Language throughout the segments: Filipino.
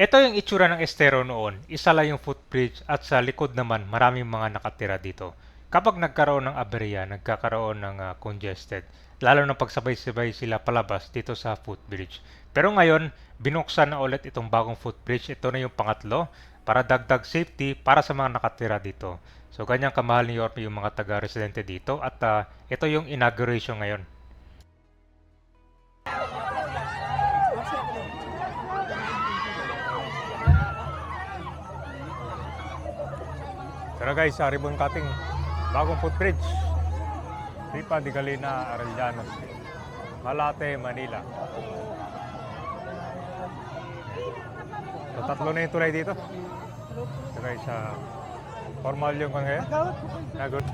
Ito yung itsura ng estero noon. Isa lang yung footbridge at sa likod naman maraming mga nakatira dito. Kapag nagkaroon ng aberya, nagkakaroon ng congested. Lalo na pagsabay-sabay sila palabas dito sa footbridge. Pero ngayon, binuksan na ulit itong bagong footbridge. Ito na yung pangatlo para dagdag safety para sa mga nakatira dito. So ganyang kamahal ni Yorme yung mga taga-residente dito at ito yung inauguration ngayon. Tara guys, sa ribbon cutting, bagong footbridge. Ripa de Galina, Arellanos, Malate, Manila. So, tatlo na yung tulay dito. So guys, formal yung kang ngayon. Nagod.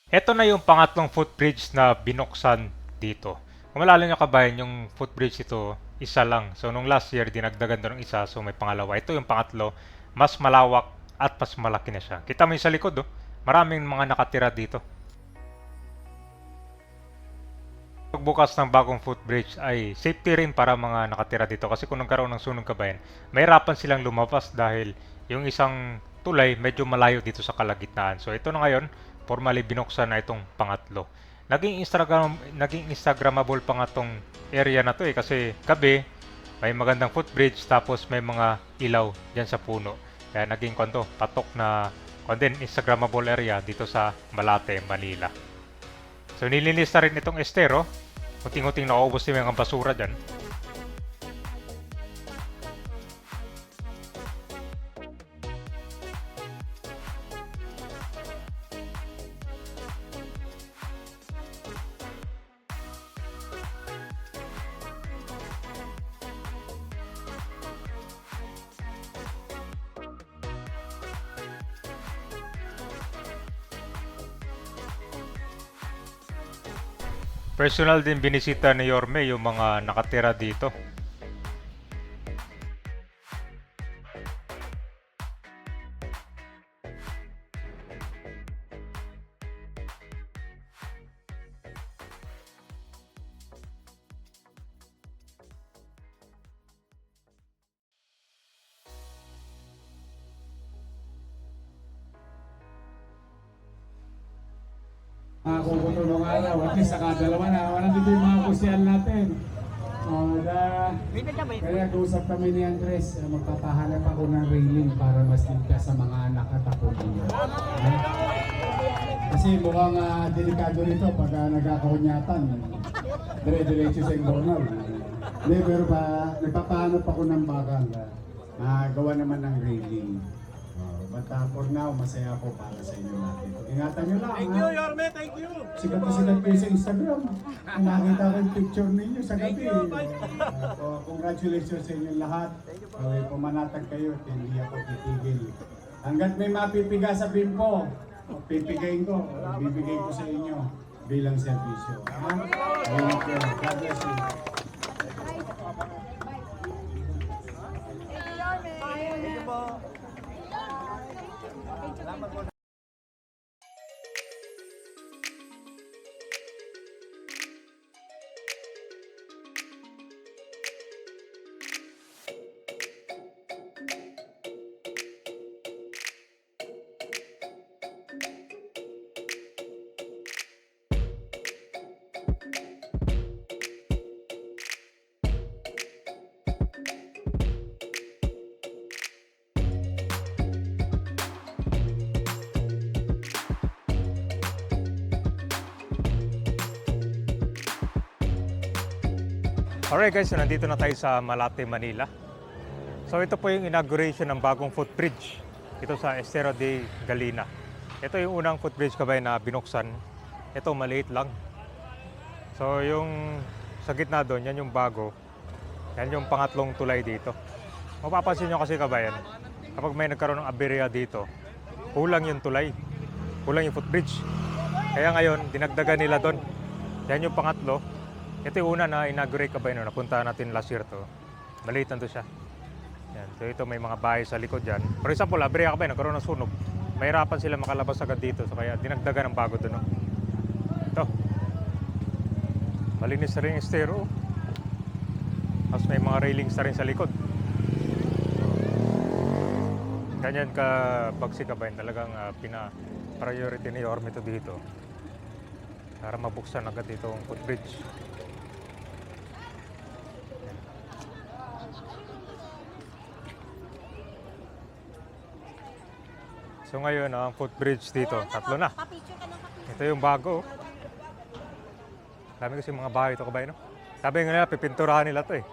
Ito na yung pangatlong footbridge na binuksan dito. Kung malala nyo kabayan, yung footbridge ito, isa lang. So, nung last year, dinagdagan doon ng isa. So, may pangalawa. Ito yung pangatlo. Mas malawak at mas malaki na siya. Kita mo yung sa likod, oh. Maraming mga nakatira dito. Pagbukas ng bagong footbridge ay safety rin para mga nakatira dito. Kasi kung nagkaroon ng sunog kabayan, mahirapan silang lumabas dahil yung isang tulay medyo malayo dito sa kalagitnaan. So, ito na ngayon, formally binuksan na itong pangatlo. Naging Instagramable pa nga tong area na to kasi gabi may magandang footbridge tapos may mga ilaw diyan sa puno. Kaya naging patok na Instagramable area dito sa Malate, Manila. So nilinis na rin itong estero. Unting-unting naubos din yung basura diyan. Personal din binisita ni Yorme yung mga nakatira dito. Kung tulong araw, at least dalawa na, wala dito yung mga kusyal natin. Kaya kausap kami ni Andres, magpapahanap ako ng railing para mas ligtas sa mga nakatapo ninyo. Kasi mukhang delikado nito pag nagkakahunyatan. Dire-diretso sa corner. Hindi, pero nagpapahanap ako ng bakal. Gawa naman ng railing. But for now, masaya ako para sa inyo natin. Ingatan nyo lang. Thank you, Yorme. Thank you. Sikat na sikat kayo sa Instagram. Nakita ko yung picture ninyo sa gabi. Congratulations sa inyo lahat. Pumanatag kayo at hindi ako titigil. Hanggat may mapipiga sa bimpo, pipigayin ko, bibigay ko sa inyo bilang serbisyo. Thank you. God bless you. Alright guys, so nandito na tayo sa Malate, Manila. So ito po yung inauguration ng bagong footbridge. Ito sa Estero de Galina. Ito yung unang footbridge kabay na binuksan. Ito maliit lang. So yung sa gitna doon, yan yung bago. Yan yung pangatlong tulay dito. Mapapansin nyo kasi kabayan, kapag may nagkaroon ng aberya dito, kulang yung tulay. Kulang yung footbridge. Kaya ngayon, dinagdagan nila doon. Yan yung pangatlo. Ito yung una na inaugurate kabayan, napunta natin last year to. Maliit na to siya. Yan. So ito may mga bahay sa likod dyan. For example, aberya kabayan, nagkaroon ng sunog. Mahirapan sila makalabas agad dito. So kaya dinagdagan ng bago doon. No? Ito. Malinis na rin yung estero. Tapos may mga railings na rin sa likod. Ganyan ka Bagsikabay, talagang pina-priority ni Yorme ito dito para mabuksan agad itong footbridge. So ngayon, ang footbridge dito, tatlo na. Ito yung bago. Dami kasi mga bahay ito, kabayan, no? Sabi nga nila, pipinturahan nila to eh.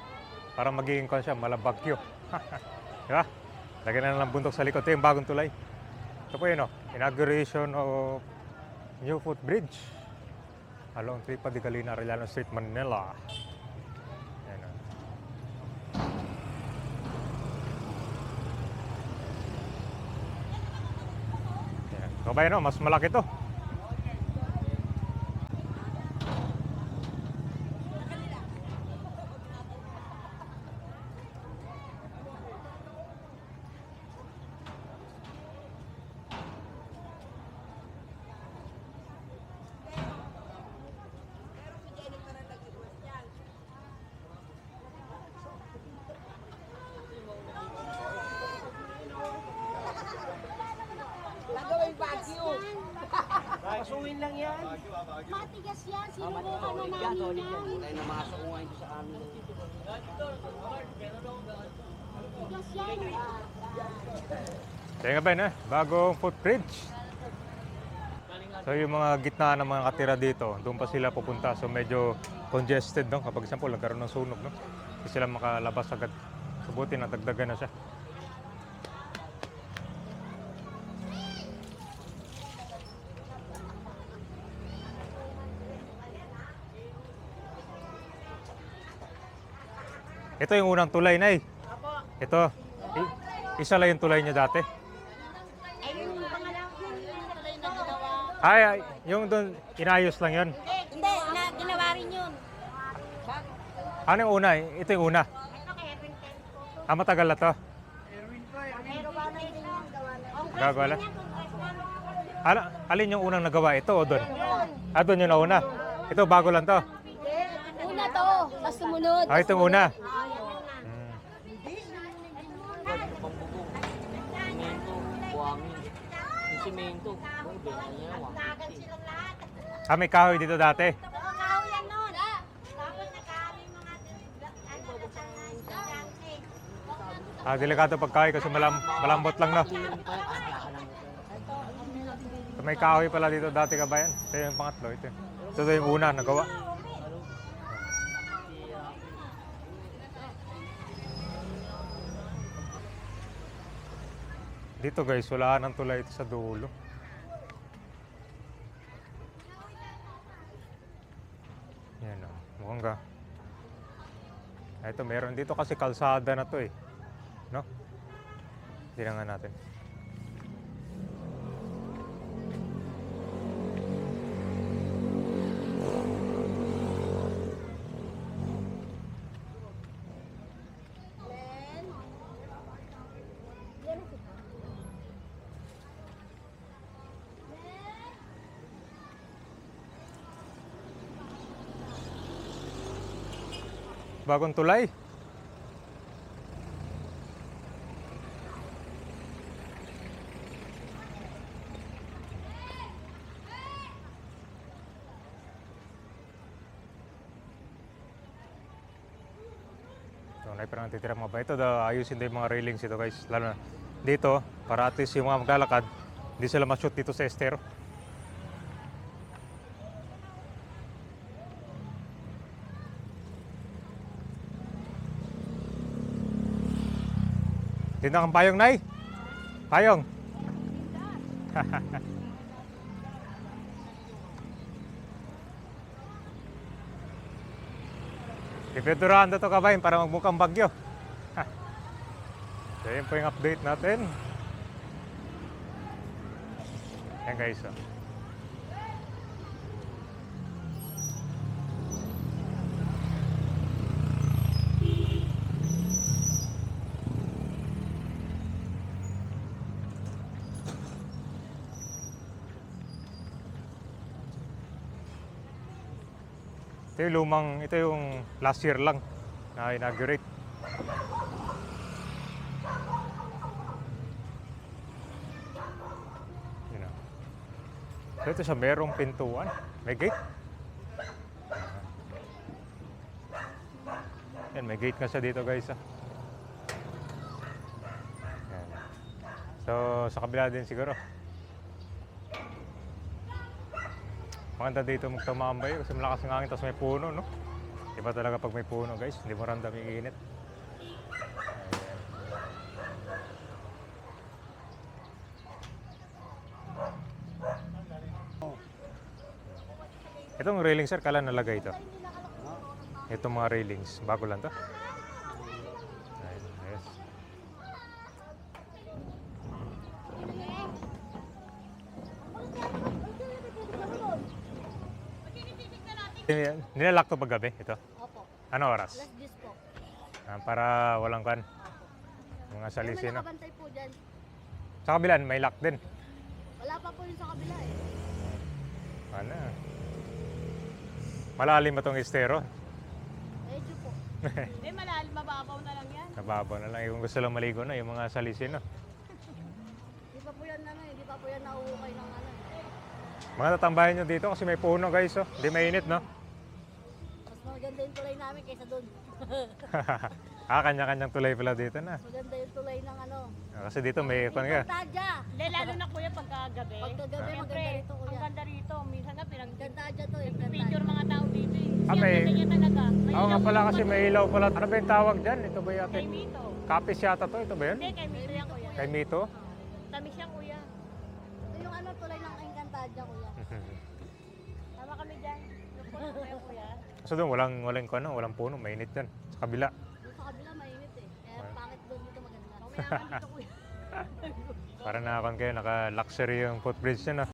Para magiging siya, malabagyo. Diba? Lagyan na lang ng bundok sa likod. Ito yung bagong tulay. Ito po yun, no? Inauguration of new footbridge along Tripa de Galina, Arellano Street, Manila. Ayan, no? Ayan. Kabayan, no? Mas malaki to. Gagawin bagyo. Pasuhin lang yan. Matigas yan. Sinubukan na Solid yan, namin solid yan. yan. Tayo na mga suungan ito sa amin. Matigas yan. Kaya nga ba yun, bagong footbridge. So yung mga gitna ng mga katira dito, doon pa sila pupunta. So medyo congested, no? Kapag example, nagkaroon ng sunog, no? Hindi sila makalabas agad. So buti na dagdagan na siya. Ito yung unang tulay na eh. Ito. Isa lang yung tulay niya dati. Ay, yung pangalawang yung tulay na ginawa. Ay, yung doon, inayos lang yun. Hindi, ginawa rin yun. Ano yung una? Ito yung una. Ito kay Erwin Tempo. Matagal na to. Gawa na din yung gawa na. Gagawa na. Alin yung unang nagawa? Ito o doon? Doon yung nauna. Ito, bago lang to. Una to, mas sumunod. Ito yung una. Pambubong. Simento. Buhangin. Yung simento. Uy, benta niya. May kahoy dito dati. Kahuyan nun. Tapos nagkaroon yung mga estudyante. Delikado pagkahoy kasi malambot lang na. May kahoy pala dito dati, kabayan. Ito yung pangatlo. Ito yung una nagawa. Dito guys, wala nang tulay ito sa dulo. Yan o, mukhang ka. Ito, meron dito kasi kalsada na to eh. No? Tingnan nga natin. Bagong tulay. So, parang natitira mga ba? Ito, ayusin din yung mga railings ito guys. Lalo na dito, para at least yung mga maglalakad, hindi sila ma-shoot dito sa estero. Tinda kang payong, Nay? Payong? Ipinturahan na ito, kabayan, para magmukhang bagyo. So, yun po yung update natin. Yan guys. ito yung last year lang na inaugurate. Yun o. So ito siya, merong pintuan. May gate. Yan, may gate nga siya dito guys. Yan. So sa kabila din siguro. Maganda dito magtumambay kasi malakas ng hangin tapos may puno, no? Iba talaga pag may puno guys, hindi mo ramdam yung init. Itong railing sir, kailan nalagay ito? Itong mga railings, bago lang to? Ayun, yes. Nilalak to pag gabi, ito? Opo. Ano oras? Last dish po. Para walang kan. Mga May salisi na. nakabantay po dyan. Sa kabilan, may lock din. Wala pa po yun sa kabila eh. Ano? Malalim ba itong estero? Medyo po. Eh, malalim, mababaw na lang yan. Nababaw na lang. Kung gusto lang maligo na, yung mga salisi na. Di pa po yan ano eh. Di pa po yan nauukay ng ano eh. Mga tatambahin nyo dito kasi may puno guys. Oh. Hindi mainit, no? Mas maganda yung tulay namin kaysa doon. Kanya-kanyang tulay pala dito na. Maganda yung tulay ng ano. Kasi dito may kung nga. Tadya! Hindi, lalo na kuya pagkagabi. Pagkagabi Siyempre, maganda rito kuya. ang ganda rito. Minsan nga Tadya to eh. pinag-picture mga tao dito eh. Ah, Siya, may- ganda niya talaga. May Oo nga ilaw pala yung kasi mga- may ilaw pala. Ano ba yung tawag dyan? Ito ba yata? Kay Mito. Kapis yata to. Ito ba yun? Hindi, kay Mito yan kuya. Kay Mito? Tamis siya kuya. Ito yung ano tulay ng Encantadia kuya. Tama kami dyan. Yung puno kuya kuya. So doon, walang puno. Mainit yan. Sa kabila. Doon sa kabila mainit eh. Kaya bakit doon dito maganda? Mamaya ka dito kuya. Para nakakan kayo, naka-luxury yung footbridge nyo na.